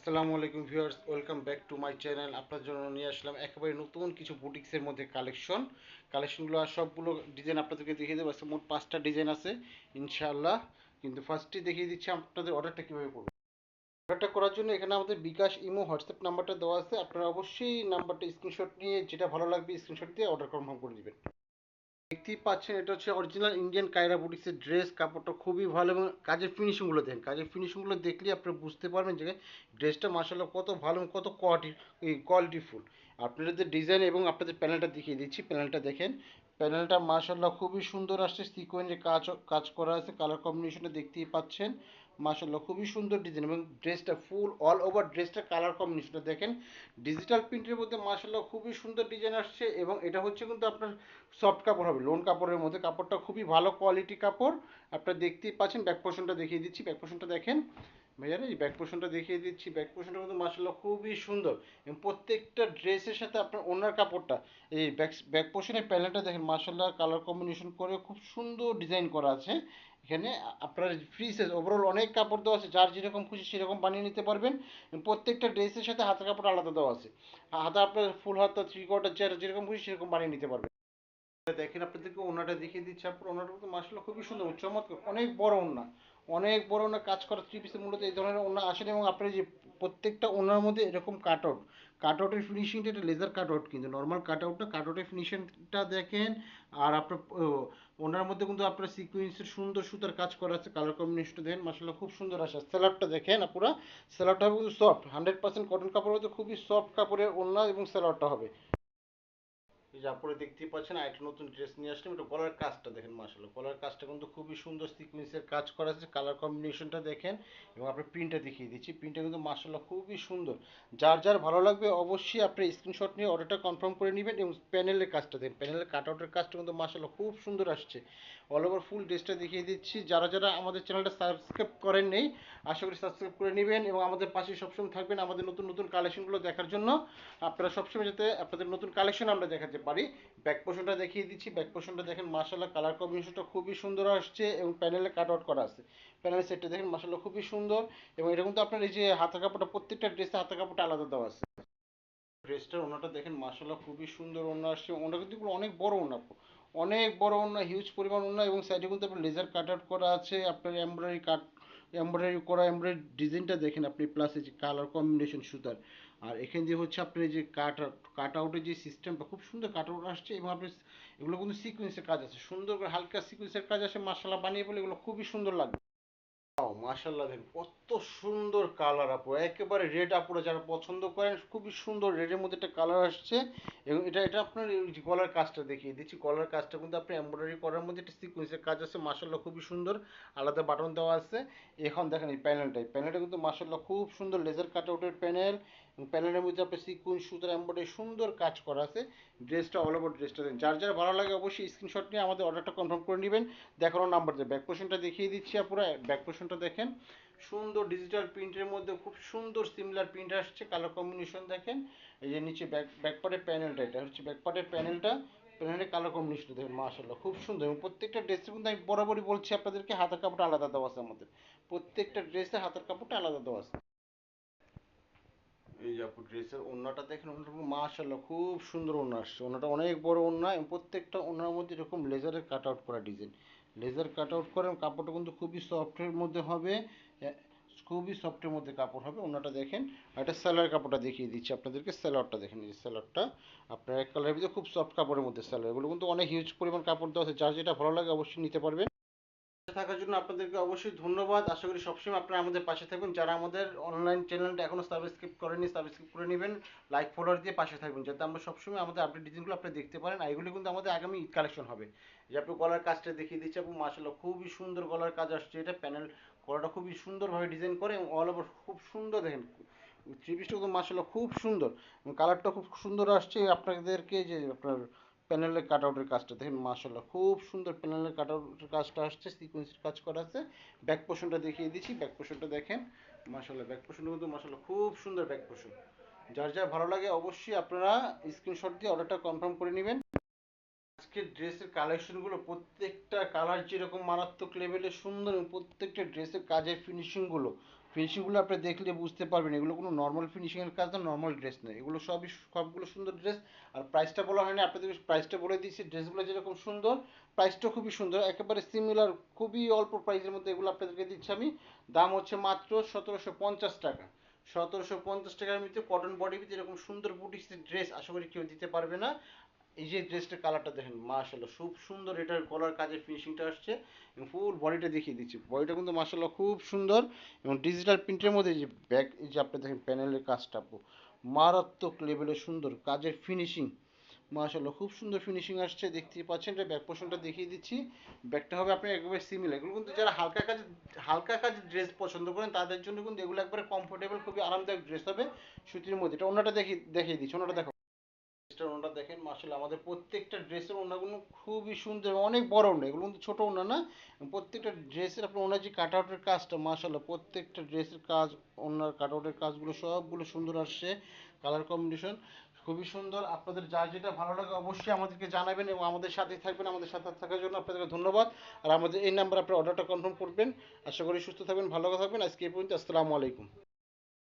আসসালামু আলাইকুম viewers, welcome back to my channel. আপনার জন্য নিয়ে আসলাম একেবারে নতুন কিছু বুটিক্সের মধ্যে কালেকশনগুলো আর সবগুলো ডিজাইন আপনাদেরকে দেখিয়ে দেবো। মোট 5টা ডিজাইন আছে ইনশাআল্লাহ। কিন্তু ফার্স্টে দেখিয়ে দিচ্ছি আপনাদের অর্ডারটা কীভাবে করবেন। অর্ডারটা করার জন্য এখানে আমাদের বিকাশ, ইমো, হোয়াটসঅ্যাপ নাম্বারটা দেওয়া আছে। আপনারা অবশ্যই নাম্বারটা স্ক্রিনশট নিয়ে যেটা ভালো লাগবে স্ক্রিনশট দিয়ে অর্ডার কনফার্ম করে দিবেন। দেখতেই পাচ্ছেন এটা হচ্ছে অরিজিনাল ইন্ডিয়ান কায়রা বুটিক্সের ড্রেস। কাপড়টা খুবই ভালো এবং কাজের ফিনিশিংগুলো দেখেন। কাজের ফিনিশিংগুলো দেখলে আপনারা বুঝতে পারবেন যে ড্রেসটা মার্শাল্লাহ কত ভালো এবং কত কোয়ালিটিফুল। আপনাদের ডিজাইন এবং আপনাদের প্যানেলটা দেখিয়ে দিচ্ছি। প্যানেলটা দেখেন, প্যানেলটা মার্শাল্লাহ খুবই সুন্দর আসছে। সিকোয়েন্সে কাজ করা আছে, কালার কম্বিনেশনটা দেখতেই পাচ্ছেন। মার্শাল্লাহ খুবই সুন্দর ডিজাইন এবং ড্রেসটা ফুল অল ওভার ড্রেসটা কালার কম্বিনেশনটা দেখেন। ডিজিটাল প্রিন্টের মধ্যে মার্শাল্লাহ খুবই সুন্দর ডিজাইন আসছে এবং এটা হচ্ছে কিন্তু আপনার সফট কাপড় হবে, লোন কাপড়ের মধ্যে। কাপড়টা খুবই ভালো কোয়ালিটি কাপড়। আপনারা দেখতেই পাচ্ছেন। ব্যাক পোর্শনটা দেখিয়ে দিচ্ছি। ব্যাক পোর্শনটা দেখেন ভাইয়া, এই ব্যাক পোর্শনটা দেখিয়ে দিচ্ছি। ব্যাক পোর্শনটা কিন্তু মার্শাল্লাহ খুবই সুন্দর এবং প্রত্যেকটা ড্রেসের সাথে আপনার ওনার কাপড়টা, এই ব্যাক পোর্শনের প্যানেলটা দেখেন মার্শাল্লাহ কালার কম্বিনেশন করে খুব সুন্দর ডিজাইন করা আছে। এখানে আপনার ফ্রি সাইজ ওভারঅল অনেক কাপড় দেওয়া আছে, যার যেরকম খুশি সেরকম বানিয়ে নিতে পারবেন। প্রত্যেকটা ড্রেসের সাথে হাতের কাপড় আলাদা দেওয়া আছে। হাতা আপনার ফুল হাতা, থ্রি কোয়ার্টার, যেরকম খুশি সেরকম বানিয়ে নিতে পারবেন। দেখেন আপনাদেরকে ওনাটা দেখিয়ে দিচ্ছি। আপনার ওনাটা কিন্তু মাসাল্লাহ খুবই সুন্দর, চমৎকার, অনেক বড় ওনা, অনেক বড় ওনা কাজ করা। থ্রি পিসের মূলত এই ধরনের ওনা আসেন এবং আপনার যে প্রত্যেকটা ওনার মধ্যে এরকম কাটআউটের ফিনিশিংটা, এটা লেজার কাটআউট কিন্তু নর্মাল কাটআউটটা, কাটআউটের ফিনিশিংটা দেখেন। আর আপনার ওনার মধ্যে কিন্তু আপনার সিকুয়েন্সের সুন্দর সুতার কাজ করা আছে। কালার কম্বিনেশনটা দেখেন মাসাল্লাহ খুব সুন্দর আসে। স্যালাডটা দেখেন পুরো, স্যালাডটা হবে কিন্তু সফট, 100% কটন কাপড়ের মধ্যে খুবই সফট কাপড়ের ওনা এবং স্যালাডটা হবে। এই যে আপনারা দেখতেই পাচ্ছেন আরেকটা নতুন ড্রেস নিয়ে আসলাম। এটা গলার কাজটা দেখেন মাশাআল্লাহ, গলার কাজটা কিন্তু খুবই সুন্দর সিকোয়েন্সের কাজ করা আছে। কালার কম্বিনেশনটা দেখেন এবং আপনার প্রিন্টটা দেখিয়ে দিচ্ছি। প্রিন্টটা কিন্তু মাশাআল্লাহ খুবই সুন্দর। যার যার ভালো লাগবে অবশ্যই আপনি স্ক্রিনশট নিয়ে অর্ডারটা কনফার্ম করে নেবেন। এবং প্যানেলের কাজটা দেখেন, প্যানেলের কাটআউটের কাজটা কিন্তু মাশাআল্লাহ খুব সুন্দর আসছে। অল ওভার ফুল ড্রেসটা দেখিয়ে দিচ্ছি। যারা যারা আমাদের চ্যানেলটা সাবস্ক্রাইব করেন নেই, আশা করি সাবস্ক্রাইব করে নেবেন এবং আমাদের পাশে সবসময় থাকবেন আমাদের নতুন নতুন কালেকশনগুলো দেখার জন্য। আপনারা সবসময় যাতে আপনাদের নতুন কালেকশন আমরা দেখাতে পারি। ব্যাক পোর্শনটা দেখিয়ে দিচ্ছি। ব্যাক পোর্শনটা দেখেন মাশাআল্লাহ কালার কম্বিনেশনটা খুবই সুন্দর আসছে এবং প্যানেলে কাট আউট করা আছে। প্যানেলের সেটটা দেখেন মাশাআল্লাহ খুবই সুন্দর এবং এটা কিন্তু আপনার এই যে হাতের কাপড়টা, প্রত্যেকটা ড্রেসে হাতের কাপড়টা আলাদা দেওয়া আছে। ড্রেসটার ওনাটা দেখেন মাশাআল্লাহ খুবই সুন্দর ওনা আসছে। ওনা কিন্তু অনেক বড় ওনা, অনেক বড় ওনা, হিউজ পরিমাণ ওনা এবং সাইডে কিন্তু আপনার লেজার কাট আউট করা আছে। আপনার এমব্রয়ডারি করা, এমব্রয়ডারি ডিজাইনটা দেখেন আপনি, প্লাস এই যে কালার কম্বিনেশন সুতার। আর এখানে যে হচ্ছে আপনার এই যে কাট আউটের যে সিস্টেমটা, খুব সুন্দর কাট আউট আসছে এবং আপনি এগুলো কিন্তু সিকোয়েন্সের কাজ আছে, সুন্দর করে হালকা সিকোয়েন্সের কাজ আছে। মাশাআল্লাহ বানিয়ে বলে এগুলো খুবই সুন্দর লাগবে। মাশাআল্লাহ দেখেন কত সুন্দর কালার আপু, একেবারে রেড আপুরা যারা পছন্দ করেন, খুবই সুন্দর রেডের মধ্যে একটা কালার আসছে। এবং এটা আপনার এই যে গলার কাজটা দেখিয়ে দিচ্ছি। গলার কাজটা কিন্তু আপনি এমব্রয়ডারি করার মধ্যে একটা সিকোয়েন্সের কাজ আছে। মাশাআল্লাহ খুবই সুন্দর, আলাদা বাটন দেওয়া আছে। এখন দেখেন এই প্যানেলটা কিন্তু মাশাআল্লাহ খুব সুন্দর লেজার কাট আউটের প্যানেল এবং প্যানেলের মধ্যে আপনার সিকোয়েন্স সুতার এমব্রয়ডারি সুন্দর কাজ করা আছে। ড্রেসটা অল ওভার ড্রেসটা দেন, যার যার ভালো লাগে অবশ্যই স্ক্রিনশট নিয়ে আমাদের অর্ডারটা কনফার্ম করে নেবেন। দেখানোর নাম্বার দিয়ে ব্যাক পোর্শনটা দেখিয়ে দিচ্ছি। পুরো ব্যাক পোর্শনটা দেখেন, সুন্দর ডিজিটাল প্রিন্টের মধ্যে খুব সুন্দর সিমিলার প্রিন্ট আসছে। কালার কম্বিনেশন দেখেন। এই যে নিচে ব্যাকপার্টের প্যানেলটা, এটা হচ্ছে ব্যাকপার্টের প্যানেলটা। প্যানেলের কালার কম্বিনেশন দেখেন মাশাআল্লাহ খুব সুন্দর। এবং প্রত্যেকটা ড্রেসের কিন্তু আমি বরাবরই বলছি আপনাদেরকে হাতের কাপড়টা আলাদা দেওয়া আছে আমাদের। প্রত্যেকটা ড্রেসে হাতের কাপড়টা আলাদা দেওয়া আছে। এই যে আপু ড্রেসের ওড়নাটা দেখেন, ওড়নাটা মাশাআল্লাহ খুব সুন্দর ওড়না আসছে। ওড়নাটা অনেক বড় ওড়না এবং প্রত্যেকটা ওড়নার মধ্যে এরকম লেজারের কাট আউট করা ডিজাইন, লেজার কাট আউট করে। কাপড়টা কিন্তু খুবই সফটের মধ্যে হবে, খুবই সফটের মধ্যে কাপড় হবে। ওড়নাটা দেখেন। আর এটা সেলার কাপড়টা দেখিয়ে দিচ্ছি আপনাদেরকে। সেলারটা দেখেন, এই যে সেলারটা আপনার এক কালারের ভিতরে খুব সফট কাপড়ের মধ্যে সেলার। এগুলো কিন্তু অনেক হিউজ পরিমাণ কাপড় দেওয়া আছে, যার যেটা ভালো লাগে অবশ্যই নিতে পারবেন। থাকার জন্য আপনাদেরকে অবশ্যই ধন্যবাদ। আশা করি সবসময় আপনারা আমাদের পাশে থাকবেন। যারা আমাদের অনলাইন চ্যানেলটা এখনো সাবস্ক্রাইব করেননি, সাবস্ক্রাইব করে নেবেন। লাইক ফলোয়ার দিয়ে পাশে থাকবেন, যাতে আমরা সবসময় আমাদের আপডেট ডিজাইনগুলো আপনি দেখতে পারেন। আর এগুলো কিন্তু আমাদের আগামী ঈদ কালেকশন হবে। যে আপনি গলার কাজটা দেখিয়ে দিচ্ছি আপু, মাশাআল্লাহ খুবই সুন্দর গলার কাজ আসছে। এটা প্যানেল গলাটা খুবই সুন্দরভাবে ডিজাইন করে এবং অল ওভার খুব সুন্দর দেখেন। থ্রি পিসটা কিন্তু মাশাআল্লাহ খুব সুন্দর, কালারটা খুব সুন্দর আসছে। আপনাদেরকে যে আপনার প্যানেলের কাটআউটের কাজটা দেখেন মাশাআল্লাহ খুব সুন্দর। প্যানেলের কাটআউটের কাজটা আসছে, সিকোয়েন্সের কাজ করা আছে। ব্যাক পোর্শনটা দেখিয়ে দিচ্ছি। ব্যাক পোর্শনটা দেখেন মাশাআল্লাহ, ব্যাক পোর্শনটা কিন্তু মাশাআল্লাহ খুব সুন্দর ব্যাক পোর্শন। যার যার ভালো লাগে অবশ্যই আপনারা স্ক্রিনশট দিয়ে অর্ডারটা কনফার্ম করে নেবেন। আজকের ড্রেসের কালেকশনগুলো প্রত্যেকটা কালার যেরকম মারাত্মক লেভেলের সুন্দর এবং প্রত্যেকটা ড্রেসের কাজের ফিনিশিংগুলো ফিনিশিংগুলো আপনি দেখলে বুঝতে পারবেন এগুলো কোনো নর্মাল ফিনিশিংয়ের কাজ না, নর্মাল ড্রেস না, এগুলো সবগুলো সুন্দর ড্রেস। আর প্রাইসটা বলা হয়নি, আপনাদেরকে প্রাইসটা বলে দিয়েছি। ড্রেসগুলো যেরকম সুন্দর, প্রাইসটা খুবই সুন্দর, একেবারে সিমিলার, খুবই অল্প প্রাইসের মধ্যে এগুলো আপনাদেরকে দিচ্ছি আমি। দাম হচ্ছে মাত্র 1750 টাকা। 1750 টাকার মধ্যে কটন বডি ভিতরে এরকম সুন্দর বুটিক্সের ড্রেস আশা করি কেউ দিতে পারবে না। এই যে ড্রেসটার কালারটা দেখেন, মাশাআল্লাহ খুব সুন্দর, এটার গলার কাজের ফিনিশিংটা আসছে এবং ফুল বডিটা দেখিয়ে দিচ্ছি। বডিটা কিন্তু মাশাআল্লাহ খুব সুন্দর এবং ডিজিটাল প্রিন্টের মধ্যে যে ব্যাক, এই যে আপনি দেখেন প্যানেলের কাজটা মারাত্মক লেভেলের সুন্দর কাজের ফিনিশিং। মাশাআল্লাহ খুব সুন্দর ফিনিশিং আসছে, দেখতেই পাচ্ছেন। এটা ব্যাক পোর্শনটা দেখিয়ে দিচ্ছি। ব্যাকটা হবে আপনার একেবারে সিমিলার। এগুলো কিন্তু যারা হালকা কাজের ড্রেস পছন্দ করেন তাদের জন্য কিন্তু এগুলো একবারে কমফোর্টেবল, খুবই আরামদায়ক ড্রেস হবে সুতির মধ্যে। এটা ওনাটা দেখিয়ে দিচ্ছি, ওনাটা দেখো। ড্রেসটার ওড়নাটা দেখেন, মাশাআল্লাহ আমাদের প্রত্যেকটা ড্রেসের ওড়নাগুলো খুবই সুন্দর, অনেক বড় ওড়না, এগুলো কিন্তু ছোট ওড়না না। প্রত্যেকটা ড্রেসের আপনার ওড়নার যে কাট আউটের কাজটা, মাশাআল্লাহ প্রত্যেকটা ড্রেসের কাজ, ওড়নার কাট আউটের কাজগুলো সবগুলো সুন্দর আসছে। কালার কম্বিনেশন খুবই সুন্দর। আপনাদের যার যেটা ভালো লাগে অবশ্যই আমাদেরকে জানাবেন এবং আমাদের সাথেই থাকবেন। আমাদের সাথে থাকার জন্য আপনাদেরকে ধন্যবাদ। আর আমাদের এই নাম্বার আপনার অর্ডারটা কনফার্ম করবেন। আশা করি সুস্থ থাকবেন, ভালো থাকবেন। আজকে এই পর্যন্ত, আসসালামু আলাইকুম।